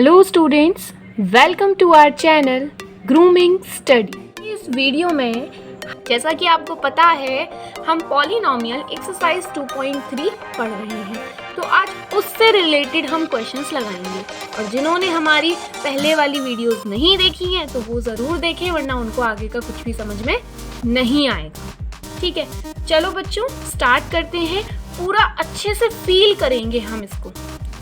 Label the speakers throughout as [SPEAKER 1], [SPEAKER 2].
[SPEAKER 1] Hello students, welcome to our channel grooming study. इस video में जैसा कि आपको पता है हम पॉलिनोमियल एक्सरसाइज 2.3 पढ़ रहे हैं, तो आज उससे रिलेटेड हम क्वेश्चंस लगाएंगे। और जिन्होंने हमारी पहले वाली वीडियोस नहीं देखी हैं तो वो ज़रूर देखें, वरना उनको आगे का कुछ भी समझ में नहीं आएगा। ठीक है, चलो बच्चों स्टार्ट करते हैं। पूरा अच्छे से फील करेंगे हम इसको।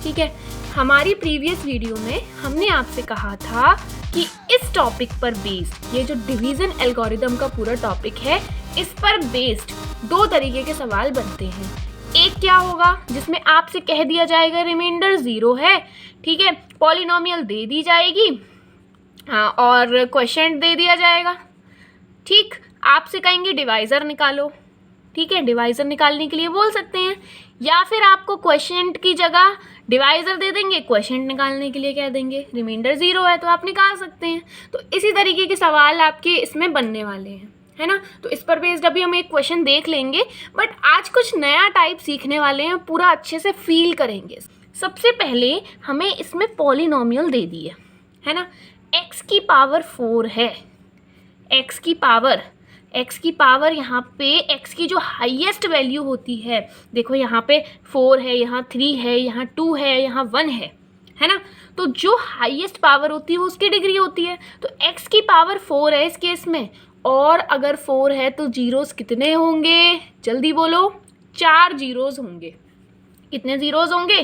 [SPEAKER 1] ठीक है, हमारी प्रीवियस वीडियो में हमने आपसे कहा था कि इस टॉपिक पर बेस्ड, ये जो डिवीजन एल्गोरिदम का पूरा टॉपिक है, इस पर बेस्ड दो तरीके के सवाल बनते हैं। एक क्या होगा जिसमें आपसे कह दिया जाएगा रिमाइंडर 0 है, ठीक है, पॉलिनोमियल दे दी जाएगी और क्वोशिएंट दे दिया जाएगा। ठीक, आपसे कहेंगे डिवाइज़र निकालो। ठीक है, डिवाइज़र निकालने के लिए बोल सकते हैं, या फिर आपको क्वोशिएंट की जगह डिवाइज़र दे देंगे, क्वोशिएंट निकालने के लिए कह देंगे। रिमाइंडर 0 है तो आप निकाल सकते हैं। तो इसी तरीके के सवाल आपके इसमें बनने वाले हैं, है ना। तो इस पर बेस्ड अभी हम एक क्वेश्चन देख लेंगे, बट आज कुछ नया टाइप सीखने वाले हैं, पूरा अच्छे से फील करेंगे। सबसे पहले हमें इसमें पॉलिनोमियल दे दी है ना। x की पावर 4 है, x की पावर यहाँ पे x की जो हाईएस्ट वैल्यू होती है, देखो यहाँ पे 4 है, यहाँ 3 है, यहाँ 2 है, यहाँ 1 है ना। तो जो हाईएस्ट पावर होती है वो उसकी डिग्री होती है। तो x की पावर 4 है इस केस में, और अगर 4 है तो जीरोस कितने होंगे, जल्दी बोलो। 4 जीरोस होंगे। कितने जीरोस होंगे?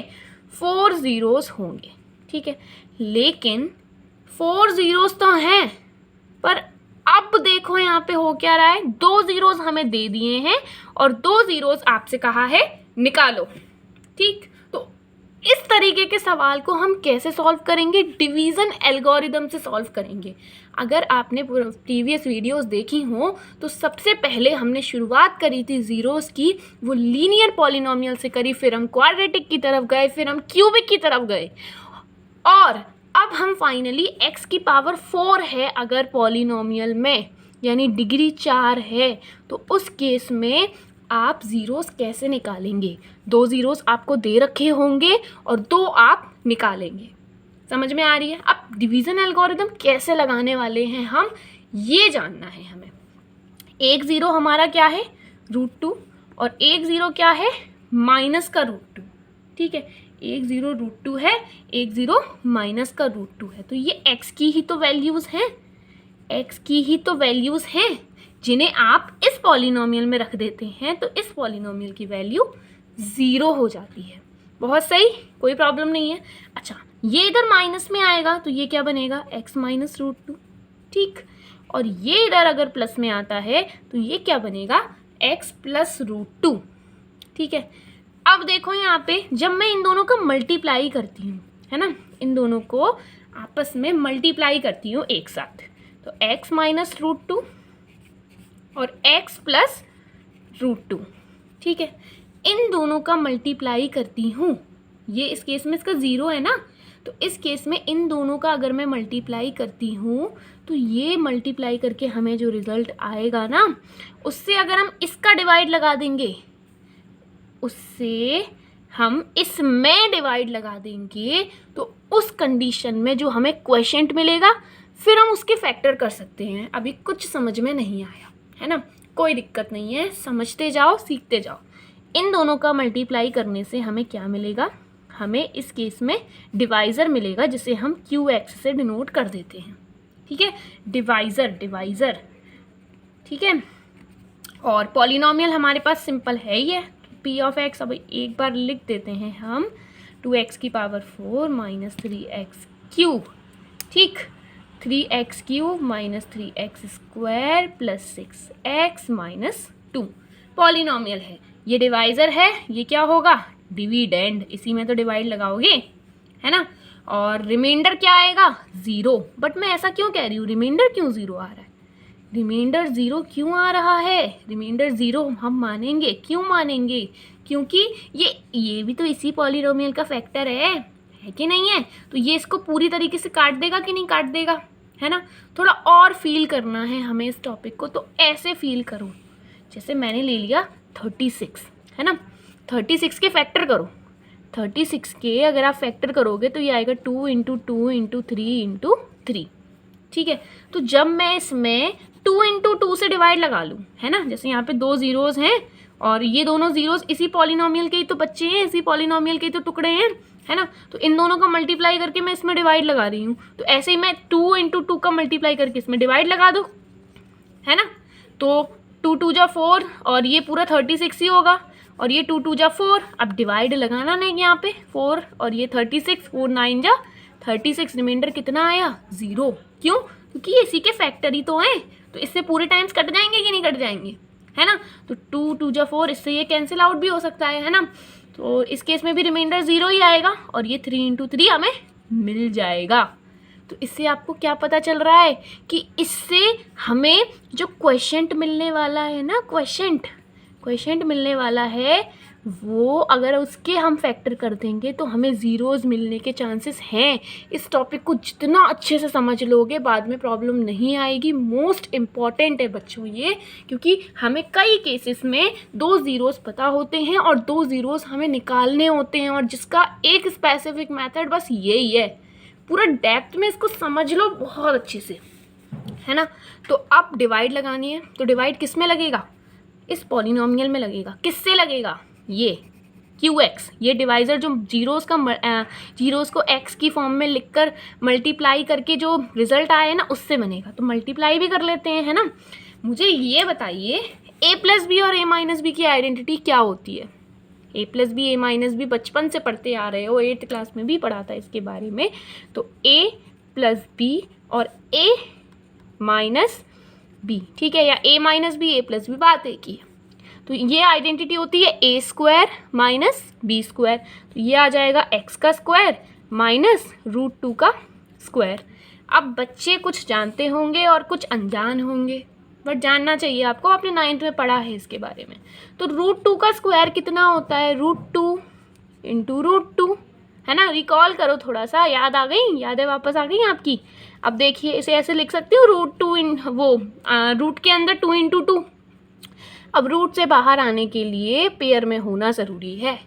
[SPEAKER 1] 4 जीरोस होंगे। ठीक है, लेकिन 4 जीरोस तो हैं, पर अब देखो यहाँ पे हो क्या रहा है, 2 जीरोस हमें दे दिए हैं और 2 जीरोस आपसे कहा है निकालो। ठीक, तो इस तरीके के सवाल को हम कैसे सॉल्व करेंगे? डिवीजन एल्गोरिदम से सॉल्व करेंगे। अगर आपने प्रीवियस वीडियोस देखी हो तो सबसे पहले हमने शुरुआत करी थी जीरोस की, वो लीनियर पॉलिनोमियल से करी, फिर हम क्वाड्रेटिक की तरफ गए, फिर हम क्यूबिक की तरफ गए, और अब हम फाइनली x की पावर 4 है अगर पॉलिनोमियल में, यानी डिग्री 4 है, तो उस केस में आप ज़ीरोस कैसे निकालेंगे? 2 ज़ीरोस आपको दे रखे होंगे और 2 आप निकालेंगे। समझ में आ रही है? अब डिवीज़न एल्गोरिदम कैसे लगाने वाले हैं हम, ये जानना है हमें। एक ज़ीरो हमारा क्या है? √2, और एक ज़ीरो क्या है? माइनस का √2। ठीक है, एक ज़ीरो √2 है, एक ज़ीरो माइनस का √2 है। तो ये x की ही तो वैल्यूज़ हैं, x की ही तो वैल्यूज़ हैं जिन्हें आप इस पॉलिनोमियल में रख देते हैं, तो इस पॉलिनोमियल की वैल्यू 0 हो जाती है। बहुत सही, कोई प्रॉब्लम नहीं है। अच्छा, ये इधर माइनस में आएगा तो ये क्या बनेगा? x minus √2। ठीक, और ये इधर अगर प्लस में आता है तो ये क्या बनेगा? x plus √2। ठीक है, अब देखो यहाँ पे जब मैं इन दोनों का मल्टीप्लाई करती हूँ, है ना, इन दोनों को आपस में मल्टीप्लाई करती हूँ एक साथ, तो x माइनस √2 और x प्लस √2। ठीक है, इन दोनों का मल्टीप्लाई करती हूँ, ये इस केस में इसका 0 है ना, तो इस केस में इन दोनों का अगर मैं मल्टीप्लाई करती हूँ तो ये मल्टीप्लाई करके हमें जो रिज़ल्ट आएगा ना, उससे अगर हम इसका डिवाइड लगा देंगे, उससे हम इसमें डिवाइड लगा देंगे, तो उस कंडीशन में जो हमें क्वोशिएंट मिलेगा, फिर हम उसके फैक्टर कर सकते हैं। अभी कुछ समझ में नहीं आया, है ना, कोई दिक्कत नहीं है, समझते जाओ, सीखते जाओ। इन दोनों का मल्टीप्लाई करने से हमें क्या मिलेगा? हमें इस केस में डिवाइज़र मिलेगा, जिसे हम QX से डिनोट कर देते हैं। ठीक है, डिवाइज़र। ठीक है, और पॉलिनोमियल हमारे पास सिंपल है ही है, p ऑफ x। अब एक बार लिख देते हैं हम, 2x की पावर 4 माइनस 3x क्यूब। ठीक, 3x cube minus 3x square plus 6x minus 2 polynomial है। ये डिवाइज़र है, ये क्या होगा? डिविडेंड। इसी में तो डिवाइड लगाओगे, है ना। और रिमाइंडर क्या आएगा? 0। बट मैं ऐसा क्यों कह रही हूँ, रिमाइंडर क्यों 0 आ रहा है? रिमाइंडर 0 क्यों आ रहा है? रिमाइंडर 0 हम मानेंगे, क्यों मानेंगे? क्योंकि ये भी तो इसी पॉलिनोमियल का फैक्टर है कि नहीं है? तो ये इसको पूरी तरीके से काट देगा कि नहीं काट देगा, है ना। थोड़ा और फील करना है हमें इस टॉपिक को, तो ऐसे फील करो जैसे मैंने ले लिया 36, है ना। 36 के फैक्टर करो, 36 के अगर आप फैक्टर करोगे तो ये आएगा 2 इंटू 2 इंटू 3 इंटू 3, ठीक है। तो जब मैं इसमें 2 इंटू 2 से डिवाइड लगा लूँ, है ना, जैसे यहाँ पे 2 ज़ीरोज़ हैं और ये दोनों ज़ीरोज़ इसी पॉलिनोमियल के ही तो बच्चे हैं, इसी पॉलिनोमियल के ही तो टुकड़े हैं, है ना। तो इन दोनों का मल्टीप्लाई करके मैं इसमें डिवाइड लगा रही हूँ। तो ऐसे ही मैं 2 इंटू 2 का मल्टीप्लाई करके इसमें डिवाइड लगा दो, है ना। तो 2 2 जा 4 और ये पूरा 36 ही होगा और ये 2 2 जा 4। अब डिवाइड लगाना नहीं यहाँ पे, 4 और ये 36, 4 9 जा 36, रिमाइंडर कितना आया 0। क्यों? क्योंकि ये इसी के फैक्टर ही तो हैं, तो इससे पूरे टाइम्स कट जाएंगे कि नहीं कट जाएंगे, है ना। तो 2 2 जा 4, इससे ये कैंसिल आउट भी हो सकता है ना। तो इस केस में भी रिमाइंडर 0 ही आएगा और ये 3 इंटू 3 हमें मिल जाएगा। तो इससे आपको क्या पता चल रहा है कि इससे हमें जो क्वोशिएंट मिलने वाला है ना, क्वोशिएंट मिलने वाला है, वो अगर उसके हम फैक्टर कर देंगे तो हमें ज़ीरोज़ मिलने के चांसेस हैं। इस टॉपिक को जितना अच्छे से समझ लोगे बाद में प्रॉब्लम नहीं आएगी। मोस्ट इम्पॉर्टेंट है बच्चों ये, क्योंकि हमें कई केसेस में 2 ज़ीरोज़ पता होते हैं और 2 ज़ीरोज़ हमें निकालने होते हैं और जिसका एक स्पेसिफिक मेथड बस यही है। पूरा डेप्थ में इसको समझ लो बहुत अच्छे से, है ना। तो अब डिवाइड लगानी है, तो डिवाइड किस में लगेगा? इस पॉलिनोमियल में लगेगा। किससे लगेगा? ये QX, ये डिवाइज़र जो जीरोज़ को x की फॉर्म में लिखकर मल्टीप्लाई करके जो रिजल्ट आया है ना, उससे बनेगा। तो मल्टीप्लाई भी कर लेते हैं, है ना। मुझे ये बताइए a प्लस बी और a माइनस बी की आइडेंटिटी क्या होती है? a plus B, a minus B बचपन से पढ़ते आ रहे हो, 8th क्लास में भी पढ़ा था इसके बारे में। तो a प्लस बी और a माइनस बी, ठीक है, या a minus B, a plus B, बात एक ही है। तो ये आइडेंटिटी होती है a square minus B square. तो ये आ जाएगा x का स्क्वायर माइनस √2 का स्क्वायर। अब बच्चे कुछ जानते होंगे और कुछ अनजान होंगे, बट जानना चाहिए आपको, आपने 9th में पढ़ा है इसके बारे में। तो √2 का स्क्वायर कितना होता है? √2 इंटू √2, है ना। रिकॉल करो थोड़ा सा, याद आ गई? यादें वापस आ गई आपकी? अब देखिए इसे ऐसे लिख सकती हूँ, रूट के अंदर 2 इंटू 2। अब रूट से बाहर आने के लिए पेयर में होना ज़रूरी है।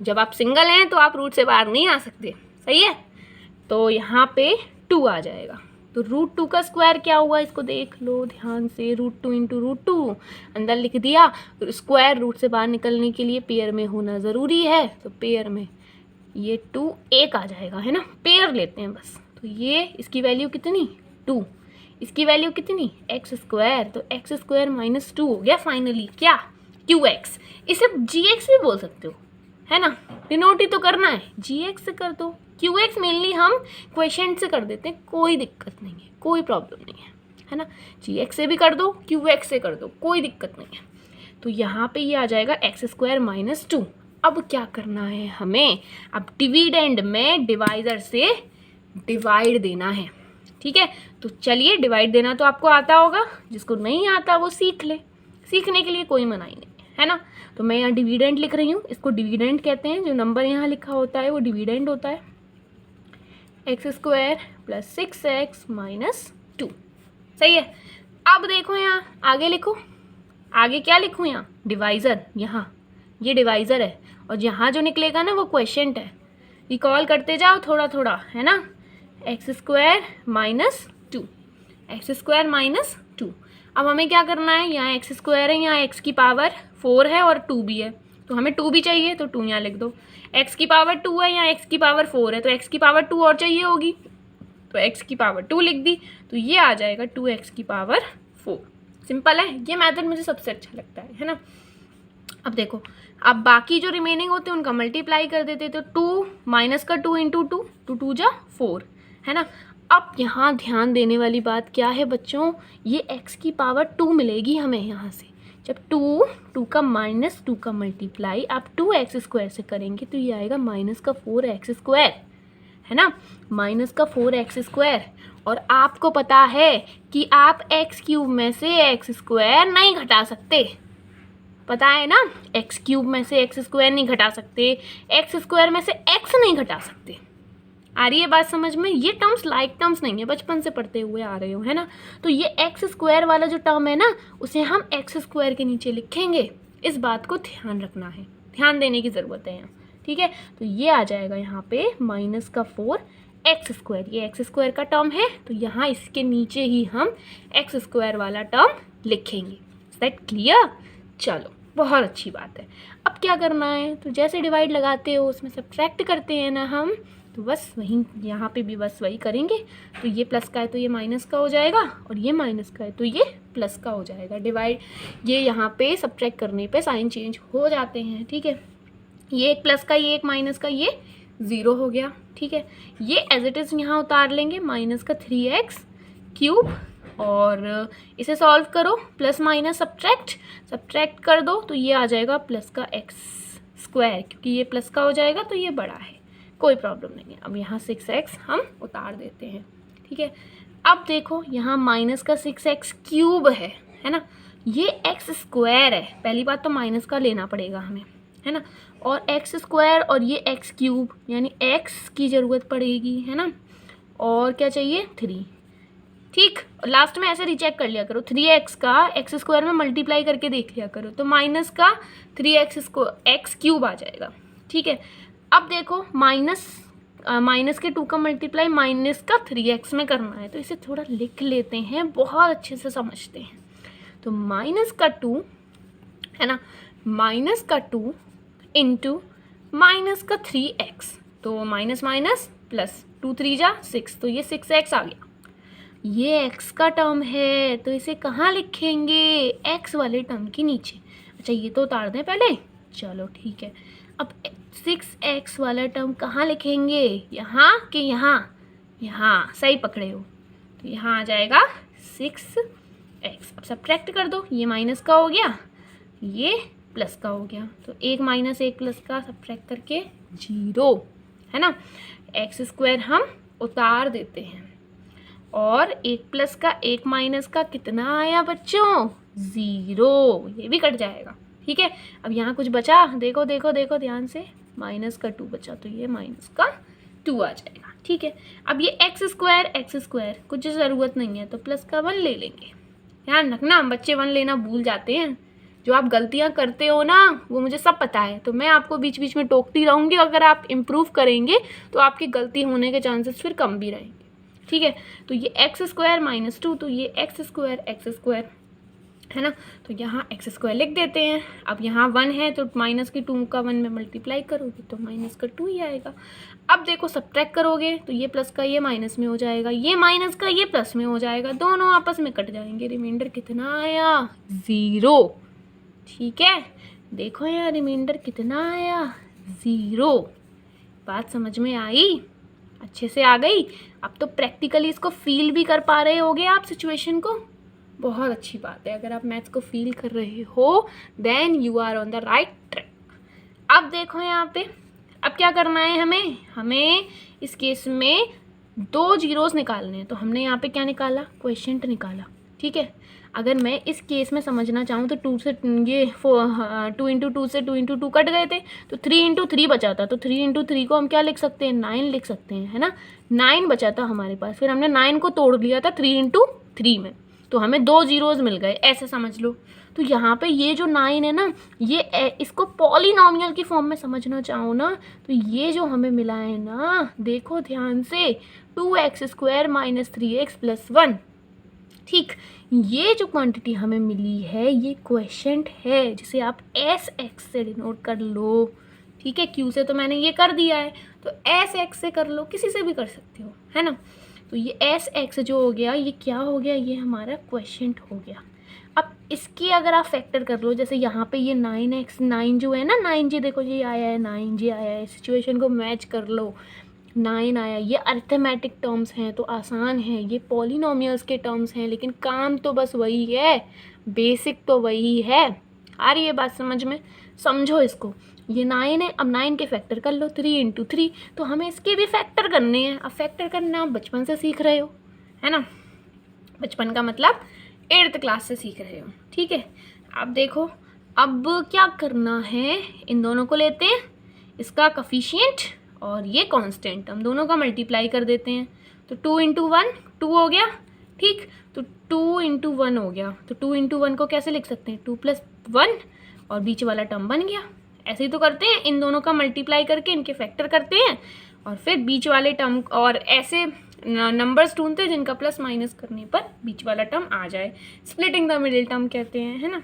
[SPEAKER 1] जब आप सिंगल हैं तो आप रूट से बाहर नहीं आ सकते, सही है। तो यहाँ पे 2 आ जाएगा। तो √2 का स्क्वायर क्या हुआ, इसको देख लो ध्यान से। √2 इंटू √2 अंदर लिख दिया। स्क्वायर रूट से बाहर निकलने के लिए पेयर में होना ज़रूरी है, तो पेयर में ये 2 1 आ जाएगा, है ना। पेयर लेते हैं बस। तो ये इसकी वैल्यू कितनी? 2। इसकी वैल्यू कितनी? x square. तो x स्क्वायर माइनस 2 हो गया फाइनली क्या? QX। इसे GX भी बोल सकते हो, है ना, डिनोट ही तो करना है, GX से कर दो। QX मेनली हम क्वोशिएंट से कर देते हैं, कोई दिक्कत नहीं है, कोई प्रॉब्लम नहीं है ना। GX से भी कर दो, QX से कर दो, कोई दिक्कत नहीं है। तो यहाँ पे ये आ जाएगा x स्क्वायर माइनस 2। अब क्या करना है हमें? अब डिविडेंड में डिवाइज़र से डिवाइड देना है, ठीक है। तो चलिए, डिवाइड देना तो आपको आता होगा, जिसको नहीं आता वो सीख ले, सीखने के लिए कोई मनाही नहीं है ना। तो मैं यहाँ डिविडेंड लिख रही हूँ, इसको डिविडेंड कहते हैं। जो नंबर यहाँ लिखा होता है वो डिविडेंड होता है। x square plus 6x minus 2, सही है। अब देखो यहाँ आगे लिखो, आगे क्या लिखूँ? यहाँ डिवाइज़र, यहाँ ये डिवाइज़र है और यहाँ जो निकलेगा ना वो क्वोशिएंट है। रिकॉल करते जाओ थोड़ा थोड़ा, है ना। x square minus 2, x square minus 2। अब हमें क्या करना है? यहाँ x स्क्वायर है, यहाँ x की पावर 4 है और 2 भी है, तो हमें 2 भी चाहिए, तो 2 यहाँ लिख दो। x की पावर 2 है, यहाँ x की पावर 4 है, तो x की पावर 2 और चाहिए होगी, तो x की पावर 2 लिख दी। तो ये आ जाएगा 2x की पावर 4। सिंपल है, ये मेथड मुझे सबसे अच्छा लगता है ना। अब देखो, अब बाकी जो रिमेनिंग होते हैं उनका मल्टीप्लाई कर देते, तो 2 माइनस का 2 इंटू 2, 2 2 जा 4, है ना। अब यहाँ ध्यान देने वाली बात क्या है बच्चों? ये x की पावर 2 मिलेगी हमें यहाँ से। जब 2 का माइनस 2 का मल्टीप्लाई आप 2x स्क्वायर से करेंगे तो ये आएगा माइनस का 4x स्क्वायर, है ना, माइनस का 4x स्क्वायर। और आपको पता है कि आप x क्यूब में से x स्क्वायर नहीं घटा सकते, पता है ना। x क्यूब में से x स्क्वायर नहीं घटा सकते, x स्क्वायर में से x नहीं घटा सकते। आ रही है बात समझ में? ये टर्म्स लाइक टर्म्स नहीं है, बचपन से पढ़ते हुए आ रहे हो, है ना। तो ये x स्क्वायर वाला जो टर्म है ना, उसे हम x स्क्वायर के नीचे लिखेंगे। इस बात को ध्यान रखना है, ध्यान देने की ज़रूरत है यहाँ, ठीक है। तो ये आ जाएगा यहाँ पे माइनस का 4x², ये x² का टर्म है, तो यहाँ इसके नीचे ही हम x² वाला टर्म लिखेंगे। Is that clear? चलो बहुत अच्छी बात है। अब क्या करना है, तो जैसे डिवाइड लगाते हो उसमें सब्ट्रैक्ट करते हैं ना हम, तो बस वहीं यहाँ पे भी बस वही करेंगे। तो ये प्लस का है तो ये माइनस का हो जाएगा, और ये माइनस का है तो ये प्लस का हो जाएगा। डिवाइड ये यहाँ पे सब्ट्रैक्ट करने पे साइन चेंज हो जाते हैं, ठीक है। ये एक प्लस का, ये एक माइनस का, ये 0 हो गया, ठीक है। ये एज इट इज़ यहाँ उतार लेंगे, माइनस का 3x³ और इसे सॉल्व करो, प्लस माइनस सब्ट्रैक्ट कर दो, तो ये आ जाएगा प्लस का x², क्योंकि ये प्लस का हो जाएगा तो ये बड़ा है, कोई प्रॉब्लम नहीं है। अब यहाँ 6x हम उतार देते हैं, ठीक है। अब देखो यहाँ माइनस का 6x³ है ना, ये x² है, पहली बात तो माइनस का लेना पड़ेगा हमें, है ना, और x² और ये x³ यानी x की ज़रूरत पड़ेगी, है ना, और क्या चाहिए 3, ठीक। लास्ट में ऐसे रिचेक कर लिया करो, 3x का x² में मल्टीप्लाई करके देख लिया करो, तो माइनस का 3x³ आ जाएगा, ठीक है। अब देखो माइनस के 2 का मल्टीप्लाई माइनस का 3x में करना है, तो इसे थोड़ा लिख लेते हैं, बहुत अच्छे से समझते हैं। तो माइनस का 2 है ना, माइनस का 2 इंटू माइनस का 3x, तो माइनस माइनस प्लस, 2 3 जा 6, तो ये 6x आ गया। ये x का टर्म है, तो इसे कहाँ लिखेंगे, x वाले टर्म के नीचे। अच्छा ये तो उतार दें पहले, चलो ठीक है। अब 6x वाला टर्म कहाँ लिखेंगे, यहाँ कि यहाँ, यहाँ सही पकड़े हो, तो यहाँ आ जाएगा 6x। अब सब्ट्रैक्ट कर दो, ये माइनस का हो गया, ये प्लस का हो गया, तो 1 माइनस 1 प्लस का सब्ट्रैक्ट करके 0, है ना। x² हम उतार देते हैं, और 1 प्लस का 1 माइनस का कितना आया बच्चों, 0, ये भी कट जाएगा, ठीक है। अब यहाँ कुछ बचा, देखो देखो देखो ध्यान से, माइनस का 2 बचा, तो ये माइनस का 2 आ जाएगा, ठीक है। अब ये x² कुछ ज़रूरत नहीं है, तो प्लस का 1 ले लेंगे। ध्यान रखना बच्चे 1 लेना भूल जाते हैं, जो आप गलतियाँ करते हो ना वो मुझे सब पता है, तो मैं आपको बीच बीच में टोकती रहूँगी। अगर आप इम्प्रूव करेंगे तो आपकी गलती होने के चांसेस फिर कम भी रहेंगे, ठीक है। तो ये x² माइनस 2, तो ये x² है ना, तो यहाँ x² लिख देते हैं। अब यहाँ 1 है तो माइनस की 2 का 1 में मल्टीप्लाई करोगे तो माइनस का 2 ही आएगा। अब देखो सब्ट्रैक्ट करोगे तो ये प्लस का ये माइनस में हो जाएगा, ये माइनस का ये प्लस में हो जाएगा, दोनों आपस में कट जाएंगे। रिमाइंडर कितना आया, 0, ठीक है। देखो यार रिमाइंडर कितना आया, 0। बात समझ में आई, अच्छे से आ गई। अब तो प्रैक्टिकली इसको फील भी कर पा रहे होगे आप सिचुएशन को, बहुत अच्छी बात है। अगर आप मैथ्स को फील कर रहे हो then you are on the right track. अब देखो यहाँ पे, अब क्या करना है हमें इस केस में 2 जीरोस निकालने हैं, तो हमने यहाँ पे क्या निकाला, क्वोशिएंट निकाला, ठीक है। अगर मैं इस केस में समझना चाहूँ तो 2 से ये 2 इंटू 2 से 2 इंटू 2 कट गए थे, तो 3 इंटू 3 बचा था, तो 3 इंटू 3 को हम क्या लिख सकते हैं, 9 लिख सकते हैं, है ना। 9 बचा था हमारे पास, फिर हमने 9 को तोड़ लिया था 3 इंटू 3 में, तो हमें 2 जीरोज़ मिल गए, ऐसे समझ लो। तो यहाँ पे ये जो 9 है ना, ये इसको पॉलिनॉमियल की फॉर्म में समझना चाहो ना, तो ये जो हमें मिला है ना, देखो ध्यान से, 2x² माइनस 3x प्लस 1, ठीक। ये जो क्वांटिटी हमें मिली है ये क्वोशिएंट है, जिसे आप SX से डिनोट कर लो, ठीक है। Q से तो मैंने ये कर दिया है, तो SX से कर लो, किसी से भी कर सकते हो, है ना। तो ये SX जो हो गया, ये क्या हो गया, ये हमारा क्वोशिएंट हो गया। अब इसकी अगर आप फैक्टर कर लो, जैसे यहाँ पे ये 9x 9 जो है ना, 9J देखो ये आया है, 9J आया है, सिचुएशन को मैच कर लो, 9 आया। ये अरिथमेटिक टर्म्स हैं तो आसान है, ये पॉलिनॉमियल्स के टर्म्स हैं, लेकिन काम तो बस वही है, बेसिक तो वही है। आ रही है बात समझ में, समझो इसको। ये 9 है, अब 9 के फैक्टर कर लो, 3 इंटू 3, तो हमें इसके भी फैक्टर करने हैं। अब फैक्टर करना आप बचपन से सीख रहे हो, है ना, बचपन का मतलब 8th क्लास से सीख रहे हो, ठीक है। अब देखो अब क्या करना है, इन दोनों को लेते हैं, इसका कोफिशिएंट और ये कांस्टेंट, हम दोनों का मल्टीप्लाई कर देते हैं, तो 2 इंटू 1 2 हो गया, ठीक। तो 2 इंटू 1 हो गया, तो 2 इंटू 1 को कैसे लिख सकते हैं, 2 प्लस 1, और बीच वाला टर्म बन गया ऐसे ही तो करते हैं, इन दोनों का मल्टीप्लाई करके इनके फैक्टर करते हैं और फिर बीच वाले टर्म और ऐसे नंबर्स ढूंढते हैं जिनका प्लस माइनस करने पर बीच वाला टर्म आ जाए। स्प्लिटिंग द मिडिल टर्म कहते हैं, है ना।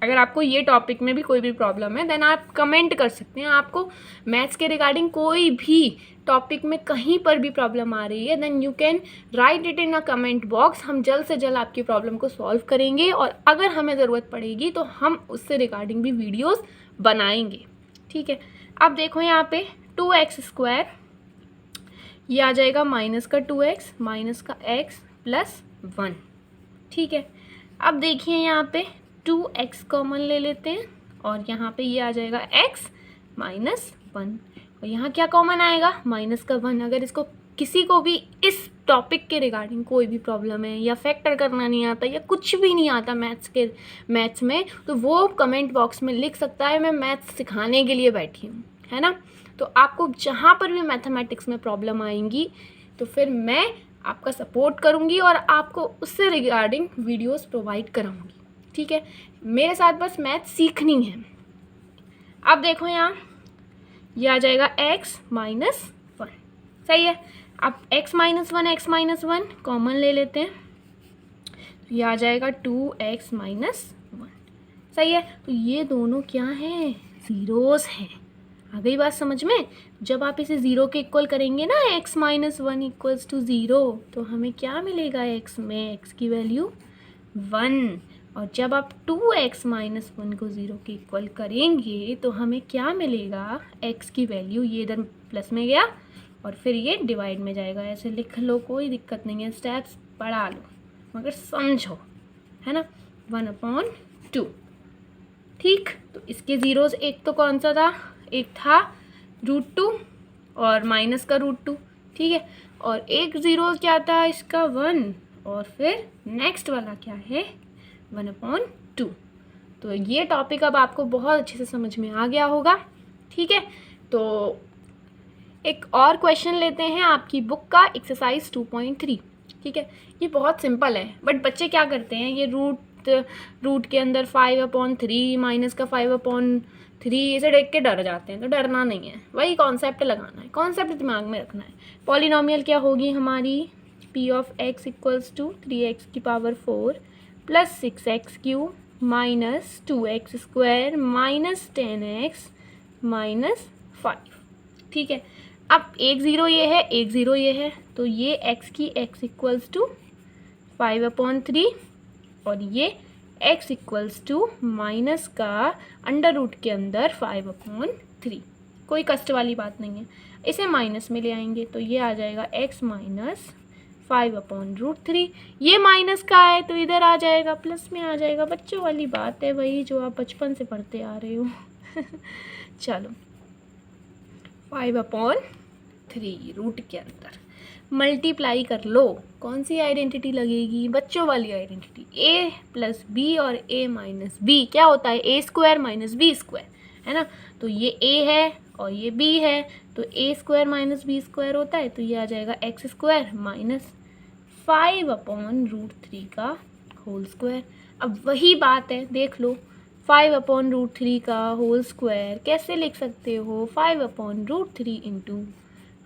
[SPEAKER 1] अगर आपको ये टॉपिक में भी कोई भी प्रॉब्लम है देन आप कमेंट कर सकते हैं। आपको मैथ्स के रिगार्डिंग कोई भी टॉपिक में कहीं पर भी प्रॉब्लम आ रही है then you can write it in a comment box. हम जल्द से जल्द आपकी प्रॉब्लम को सॉल्व करेंगे और अगर हमें ज़रूरत पड़ेगी तो हम उससे रिगार्डिंग भी वीडियोस बनाएंगे, ठीक है। अब देखो यहाँ पे 2x², ये आ जाएगा माइनस का 2x माइनस का x प्लस 1, ठीक है। अब देखिए यहाँ पे 2x कॉमन ले लेते हैं और यहाँ पे ये आ जाएगा x माइनस 1 और यहाँ क्या कॉमन आएगा, माइनस का 1। अगर इसको किसी को भी इस टॉपिक के रिगार्डिंग कोई भी प्रॉब्लम है या फैक्टर करना नहीं आता या कुछ भी नहीं आता मैथ्स में तो वो कमेंट बॉक्स में लिख सकता है, मैं मैथ्स सिखाने के लिए बैठी हूँ, है ना। तो आपको जहाँ पर भी मैथमेटिक्स में प्रॉब्लम आएंगी तो फिर मैं आपका सपोर्ट करूँगी और आपको उससे रिगार्डिंग वीडियोस प्रोवाइड कराऊँगी, ठीक है। मेरे साथ बस मैथ सीखनी है। अब देखो यहाँ ये आ जाएगा x माइनस 1, सही है। अब x माइनस 1 कॉमन ले लेते हैं तो ये आ जाएगा 2x माइनस 1, सही है। तो ये दोनों क्या हैं, ज़ीरोज़ हैं। आ गई बात समझ में। जब आप इसे ज़ीरो के इक्वल करेंगे ना, x माइनस 1 इक्वल्स टू 0, तो हमें क्या मिलेगा, x में x की वैल्यू 1। और जब आप 2x माइनस 1 को 0 के इक्वल करेंगे तो हमें क्या मिलेगा, x की वैल्यू, ये इधर प्लस में गया और फिर ये डिवाइड में जाएगा। ऐसे लिख लो, कोई दिक्कत नहीं है, स्टेप्स पढ़ा लो मगर समझो, है ना। 1/2, ठीक। तो इसके ज़ीरोज़ एक तो कौन सा था, एक था √2 और माइनस का √2, ठीक है। और एक ज़ीरो क्या था इसका 1 और फिर नेक्स्ट वाला क्या है 1/2। तो ये टॉपिक अब आपको बहुत अच्छे से समझ में आ गया होगा, ठीक है। तो एक और क्वेश्चन लेते हैं आपकी बुक का, एक्सरसाइज 2.3, ठीक है। ये बहुत सिंपल है बट बच्चे क्या करते हैं, ये रूट के अंदर 5/3 माइनस का 5/3 इसे देख के डर जाते हैं। तो डरना नहीं है, वही कॉन्सेप्ट लगाना है, कॉन्सेप्ट दिमाग में रखना है। पॉलिनोमियल क्या होगी हमारी, p of x equals to 3x⁴ plus 6x³ minus 2x² minus 10x minus 5, ठीक है। अब एक ज़ीरो ये है, एक ज़ीरो ये है, तो ये x इक्वल्स टू 5/3 और ये x इक्वल्स टू माइनस का अंडर रूट के अंदर 5/3। कोई कष्ट वाली बात नहीं है। इसे माइनस में ले आएंगे तो ये आ जाएगा x माइनस 5/√3। ये माइनस का है तो इधर आ जाएगा, प्लस में आ जाएगा। बच्चों वाली बात है वही जो आप बचपन से पढ़ते आ रहे हो। चलो 5/3 रूट के अंदर मल्टीप्लाई कर लो। कौन सी आइडेंटिटी लगेगी, बच्चों वाली आइडेंटिटी, a प्लस बी और a माइनस बी क्या होता है, a² माइनस b², है ना। तो ये a है और ये b है तो a² माइनस b² होता है, तो ये आ जाएगा x² माइनस 5/√3 का होल स्क्वायर। अब वही बात है, देख लो 5/√3 का होल स्क्वायर कैसे लिख सकते हो, 5/√3 इंटू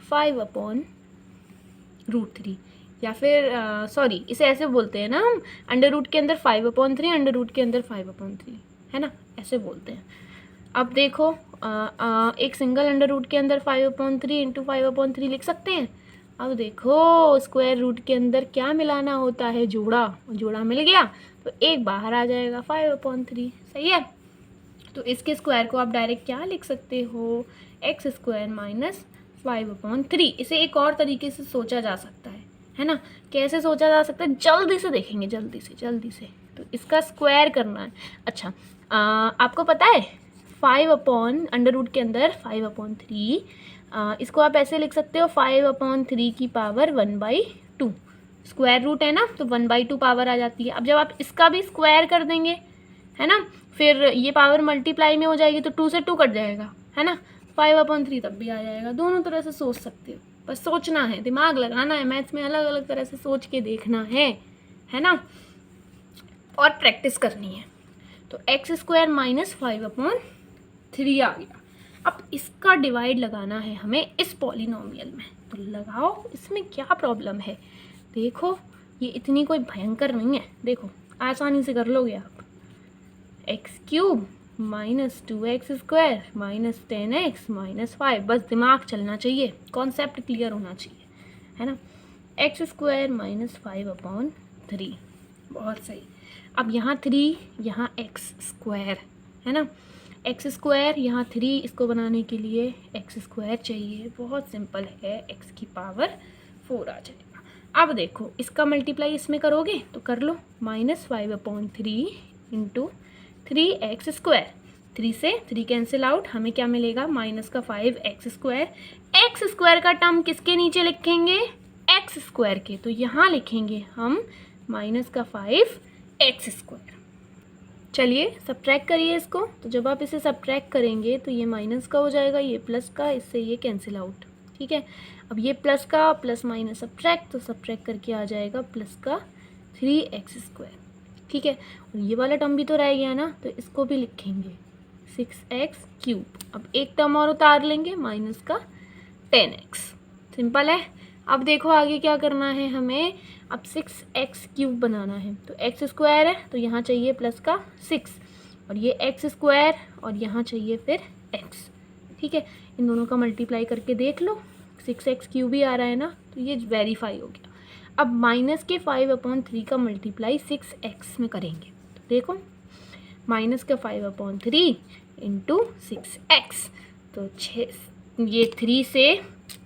[SPEAKER 1] 5/√3, या फिर सॉरी इसे ऐसे बोलते हैं ना हम, अंडर रूट के अंदर 5/3 अंडर रूट के अंदर 5/3, है ना, ऐसे बोलते हैं। अब देखो एक सिंगल अंडर रूट के अंदर 5/3 इंटू 5/3 लिख सकते हैं। अब देखो स्क्वायर रूट के अंदर क्या मिलाना होता है, जोड़ा, जोड़ा मिल गया तो एक बाहर आ जाएगा 5/3, सही है। तो इसके स्क्वायर को आप डायरेक्ट क्या लिख सकते हो, x² माइनस 5/3। इसे एक और तरीके से सोचा जा सकता है ना। कैसे सोचा जा सकता है, जल्दी से देखेंगे, जल्दी से। तो इसका स्क्वायर करना है। अच्छा आपको पता है 5/अंडर रूट के अंदर 5/3, इसको आप ऐसे लिख सकते हो 5/3 की पावर 1/2। स्क्वायर रूट है ना तो 1/2 पावर आ जाती है। अब जब आप इसका भी स्क्वायर कर देंगे, है ना, फिर ये पावर मल्टीप्लाई में हो जाएगी तो 2 से 2 कट जाएगा, है ना, 5/3 तब भी आ जाएगा। दोनों तरह से सोच सकते हो, बस सोचना है, दिमाग लगाना है। मैथ्स में अलग अलग तरह से सोच के देखना है ना, और प्रैक्टिस करनी है। तो x² माइनस 5/3 3 आ गया। अब इसका डिवाइड लगाना है हमें इस पॉलिनोमियल में, तो लगाओ, इसमें क्या प्रॉब्लम है। देखो ये इतनी कोई भयंकर नहीं है, देखो आसानी से कर लोगे आप। X cube minus 2x square minus 10x minus 5, बस दिमाग चलना चाहिए, कॉन्सेप्ट क्लियर होना चाहिए, है ना। एक्स स्क्वायर माइनस 5/3, बहुत सही। अब यहाँ 3, यहाँ एक्स स्क्वायर, है ना, एक्स स्क्वायर, यहाँ 3, इसको बनाने के लिए एक्स स्क्वायर चाहिए, बहुत सिंपल है, एक्स की पावर 4 आ जाएगा। अब देखो इसका मल्टीप्लाई इसमें करोगे तो कर लो, -5/3 इंटू 3x स्क्वायर, 3 से 3 कैंसिल आउट, हमें क्या मिलेगा, -5x स्क्वायर। एक्स स्क्वायर का टर्म किसके नीचे लिखेंगे, एक्स स्क्वायर के, तो यहाँ लिखेंगे हम -5x स्क्वायर। चलिए सब्ट्रैक्ट करिए इसको, तो जब आप इसे सब्ट्रैक्ट करेंगे तो ये माइनस का हो जाएगा, ये प्लस का, इससे ये कैंसिल आउट, ठीक है। अब ये प्लस का प्लस माइनस सब्ट्रैक्ट, तो सब्ट्रैक्ट करके आ जाएगा प्लस का 3x स्क्वायर, ठीक है। और ये वाला टर्म भी तो रह गया ना, तो इसको भी लिखेंगे 6x क्यूब। अब एक टर्म और उतार लेंगे, माइनस का 10x, सिंपल है। अब देखो आगे क्या करना है हमें, अब 6x क्यूब बनाना है, तो x स्क्वायर है तो यहाँ चाहिए प्लस का 6, और ये x स्क्वायर और यहाँ चाहिए फिर x, ठीक है। इन दोनों का मल्टीप्लाई करके देख लो, 6x क्यूब ही आ रहा है ना, तो ये वेरीफाई हो गया। अब माइनस के 5/3 का मल्टीप्लाई 6x में करेंगे, तो देखो माइनस का 5/3 इंटू 6x, तो 6, ये 3 से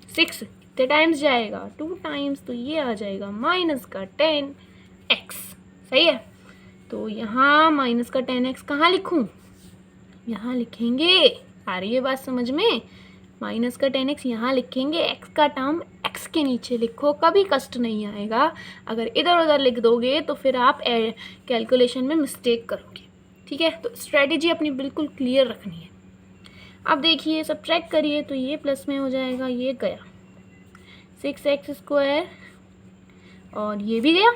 [SPEAKER 1] 6 कितने टाइम्स जाएगा, 2 टाइम्स, तो ये आ जाएगा माइनस का 10x, सही है। तो यहाँ माइनस का 10x कहाँ लिखूँ, यहाँ लिखेंगे, आ रही है बात समझ में, माइनस का 10x यहाँ लिखेंगे, x का टर्म x के नीचे लिखो, कभी कष्ट नहीं आएगा। अगर इधर उधर लिख दोगे तो फिर आप कैलकुलेशन में मिस्टेक करोगे, ठीक है। तो स्ट्रेटजी अपनी बिल्कुल क्लियर रखनी है। अब देखिए सब्ट्रैक्ट करिए, तो ये प्लस में हो जाएगा, ये गया 6x स्क्वायर और ये भी गया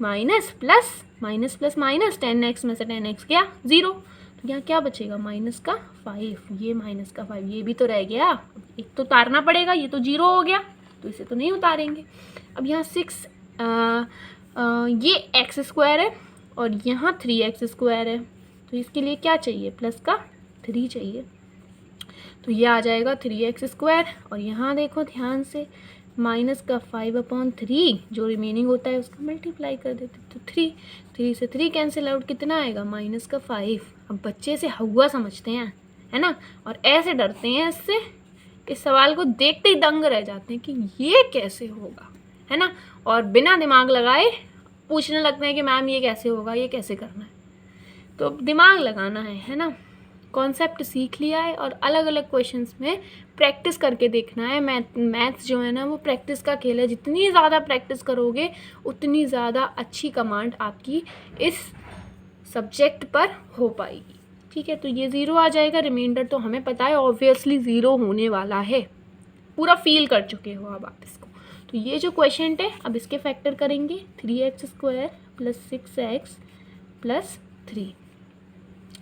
[SPEAKER 1] minus plus minus plus minus, 10x में से 10x गया 0, तो यहाँ क्या बचेगा, माइनस का 5, ये माइनस का 5, ये भी तो रह गया, एक तो उतारना पड़ेगा, ये तो 0 हो गया, तो इसे तो नहीं उतारेंगे। अब यहाँ 6 ये x स्क्वायर है और यहाँ 3x स्क्वायर है, तो इसके लिए क्या चाहिए, प्लस का 3 चाहिए, तो ये आ जाएगा 3x स्क्वायर। और यहाँ देखो ध्यान से, माइनस का 5/3 जो रिमेनिंग होता है उसका मल्टीप्लाई कर देते, तो 3 से 3 कैंसिल आउट, कितना आएगा, माइनस का 5। अब बच्चे से हुआ समझते हैं, है ना, और ऐसे डरते हैं इससे, इस सवाल को देखते ही दंग रह जाते हैं कि ये कैसे होगा, है ना, और बिना दिमाग लगाए पूछने लगते हैं कि मैम ये कैसे होगा, ये कैसे करना है। तो दिमाग लगाना है ना, कॉन्सेप्ट सीख लिया है और अलग अलग क्वेश्चंस में प्रैक्टिस करके देखना है। मैथ्स जो है ना वो प्रैक्टिस का खेल है, जितनी ज़्यादा प्रैक्टिस करोगे उतनी ज़्यादा अच्छी कमांड आपकी इस सब्जेक्ट पर हो पाएगी, ठीक है। तो ये 0 आ जाएगा, रिमाइंडर तो हमें पता है ऑब्वियसली 0 होने वाला है, पूरा फील कर चुके हो अब आप इसको। तो ये जो क्वेश्चन है अब इसके फैक्टर करेंगे, 3x square plus 6x plus 3,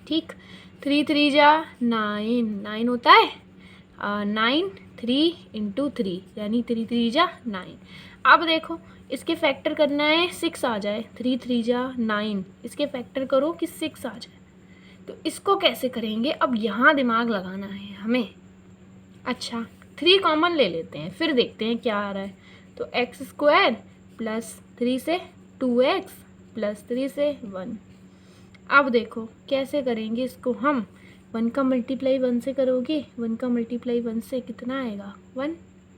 [SPEAKER 1] ठीक, 3 3 जा 9, 9 होता है 9, 3 इंटू 3 यानी 3 3 जा 9। अब देखो इसके फैक्टर करना है, 6 आ जाए, 3 3 जा 9, इसके फैक्टर करो कि 6 आ जाए, तो इसको कैसे करेंगे, अब यहाँ दिमाग लगाना है हमें। अच्छा 3 कॉमन ले लेते हैं, फिर देखते हैं क्या आ रहा है, तो x स्क्वायर प्लस 3 से 2x प्लस 3 से 1। अब देखो कैसे करेंगे इसको हम, 1 का मल्टीप्लाई 1 से करोगे, 1 का मल्टीप्लाई 1 से कितना आएगा, 1,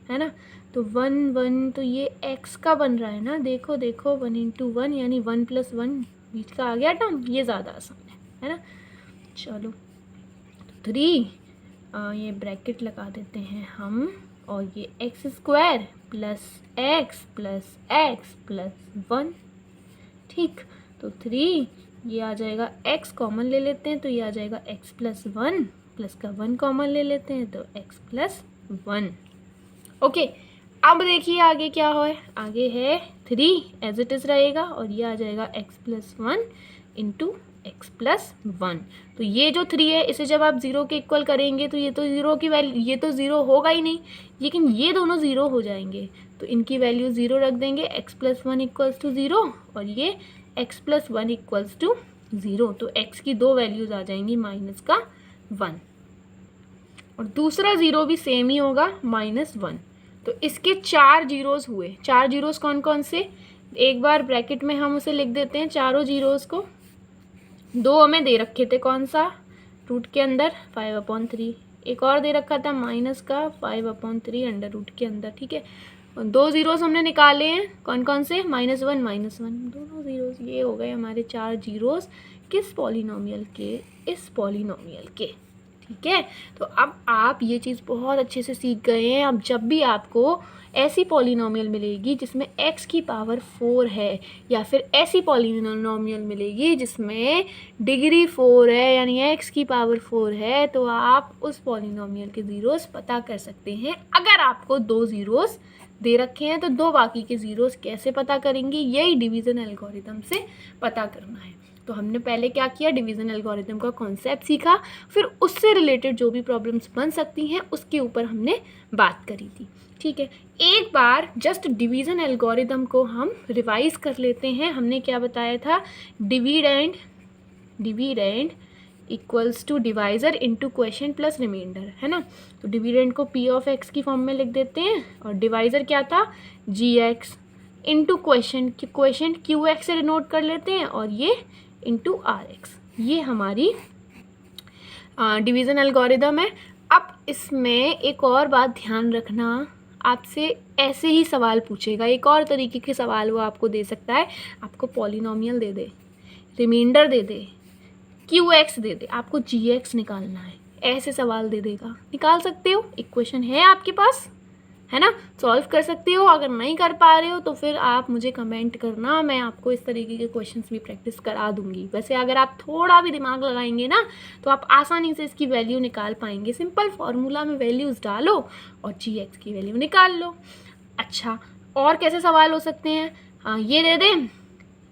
[SPEAKER 1] है ना, तो 1 1, तो ये x का बन रहा है ना, देखो देखो 1 इंटू 1 यानी 1 प्लस 1 बीच का आ गया टर्म, ये ज़्यादा आसान है ना। चलो 3 ये ब्रैकेट लगा देते हैं हम, और ये x square plus x plus x plus 1, ठीक, तो 3 ये आ जाएगा, x कॉमन ले लेते हैं तो ये आ जाएगा x प्लस 1, प्लस का 1 कॉमन ले लेते हैं तो x प्लस 1। ओके, अब देखिए आगे क्या हो, आगे है 3 एज इट इज़ रहेगा और ये आ जाएगा x plus 1 into x plus 1। तो ये जो 3 है इसे जब आप 0 के इक्वल करेंगे तो ये तो 0 की वैल्यू, ये तो 0 होगा ही नहीं, लेकिन ये दोनों 0 हो जाएंगे। तो इनकी वैल्यू 0 रख देंगे, x प्लस 1 इक्वल्स टू 0 और ये x प्लस 1 इक्वल्स टू 0। तो x की दो वैल्यूज़ आ जाएंगी माइनस का 1 और दूसरा 0 भी सेम ही होगा -1। तो इसके 4 जीरोज़ हुए। 4 जीरोज़ कौन कौन से, एक बार ब्रैकेट में हम उसे लिख देते हैं चारों जीरोज़ को। 2 हमें दे रखे थे, कौन सा, रूट के अंदर 5/3, एक और दे रखा था माइनस का 5/3 अंडर रूट के अंदर, ठीक है। 2 जीरोज़ हमने निकाले हैं, कौन कौन से, -1 -1, दोनों जीरोज़। ये हो गए हमारे 4 जीरोज़ किस पॉलिनोमियल के, इस पॉलिनोमियल के, ठीक है। तो अब आप ये चीज़ बहुत अच्छे से सीख गए हैं। अब जब भी आपको ऐसी पॉलिनोमियल मिलेगी जिसमें x की पावर 4 है, या फिर ऐसी पॉलिनोमियल मिलेगी जिसमें डिग्री 4 है यानी x की पावर 4 है, तो आप उस पॉलिनोमियल के ज़ीरोज़ पता कर सकते हैं। अगर आपको 2 ज़ीरोज़ दे रखे हैं तो 2 बाकी के ज़ीरोज़ कैसे पता करेंगे, यही डिवीज़न एल्गोरिथम से पता करना है। तो हमने पहले क्या किया, डिवीज़न एल्गोरिथम का कॉन्सेप्ट सीखा, फिर उससे रिलेटेड जो भी प्रॉब्लम्स बन सकती हैं उसके ऊपर हमने बात करी थी, ठीक है। एक बार जस्ट डिवीज़न एल्गोरिथम को हम रिवाइज कर लेते हैं। हमने क्या बताया था, dividend equals to divisor into question plus remainder, है ना। तो डिविडेंड को p ऑफ x की फॉर्म में लिख देते हैं और डिवाइज़र क्या था, gx इनटू क्वेश्चन qx से डिनोट कर लेते हैं और ये इंटू rx। ये हमारी डिवीज़न एल्गोरिथम है। अब इसमें एक और बात ध्यान रखना, आपसे ऐसे ही सवाल पूछेगा, एक और तरीके के सवाल वो आपको दे सकता है। आपको पॉलिनोमियल दे दे, रिमाइंडर दे दे, qx दे दे, आपको gx निकालना है, ऐसे सवाल दे देगा। निकाल सकते हो, इक्वेशन है आपके पास, है ना, सॉल्व कर सकते हो। अगर नहीं कर पा रहे हो तो फिर आप मुझे कमेंट करना, मैं आपको इस तरीके के क्वेश्चंस भी प्रैक्टिस करा दूंगी। वैसे अगर आप थोड़ा भी दिमाग लगाएंगे ना तो आप आसानी से इसकी वैल्यू निकाल पाएंगे। सिंपल फार्मूला में वैल्यूज़ डालो और gx की वैल्यू निकाल लो। अच्छा, और कैसे सवाल हो सकते हैं, हाँ ये दे दें,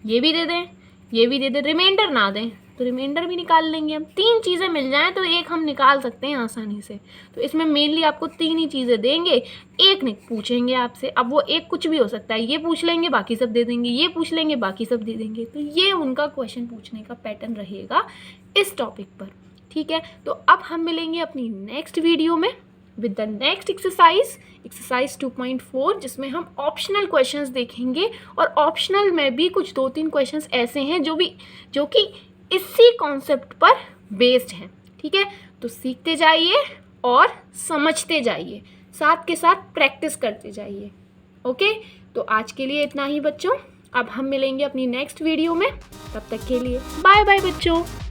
[SPEAKER 1] ये भी दे दें, ये भी दे दें, रिमाइंडर ना दें तो रिमाइंडर भी निकाल लेंगे हम। 3 चीज़ें मिल जाएं तो एक हम निकाल सकते हैं आसानी से। तो इसमें मेनली आपको 3 ही चीज़ें देंगे, एक नहीं पूछेंगे आपसे। अब वो एक कुछ भी हो सकता है, ये पूछ लेंगे बाकी सब दे देंगे, ये पूछ लेंगे बाकी सब दे देंगे। तो ये उनका क्वेश्चन पूछने का पैटर्न रहेगा इस टॉपिक पर, ठीक है। तो अब हम मिलेंगे अपनी नेक्स्ट वीडियो में विद द नेक्स्ट एक्सरसाइज 2.4, जिसमें हम ऑप्शनल क्वेश्चंस देखेंगे। और ऑप्शनल में भी कुछ 2-3 क्वेश्चंस ऐसे हैं जो कि इसी कॉन्सेप्ट पर बेस्ड हैं, ठीक है। तो सीखते जाइए और समझते जाइए, साथ के साथ प्रैक्टिस करते जाइए, ओके। तो आज के लिए इतना ही बच्चों, अब हम मिलेंगे अपनी नेक्स्ट वीडियो में। तब तक के लिए बाय बाय बच्चों।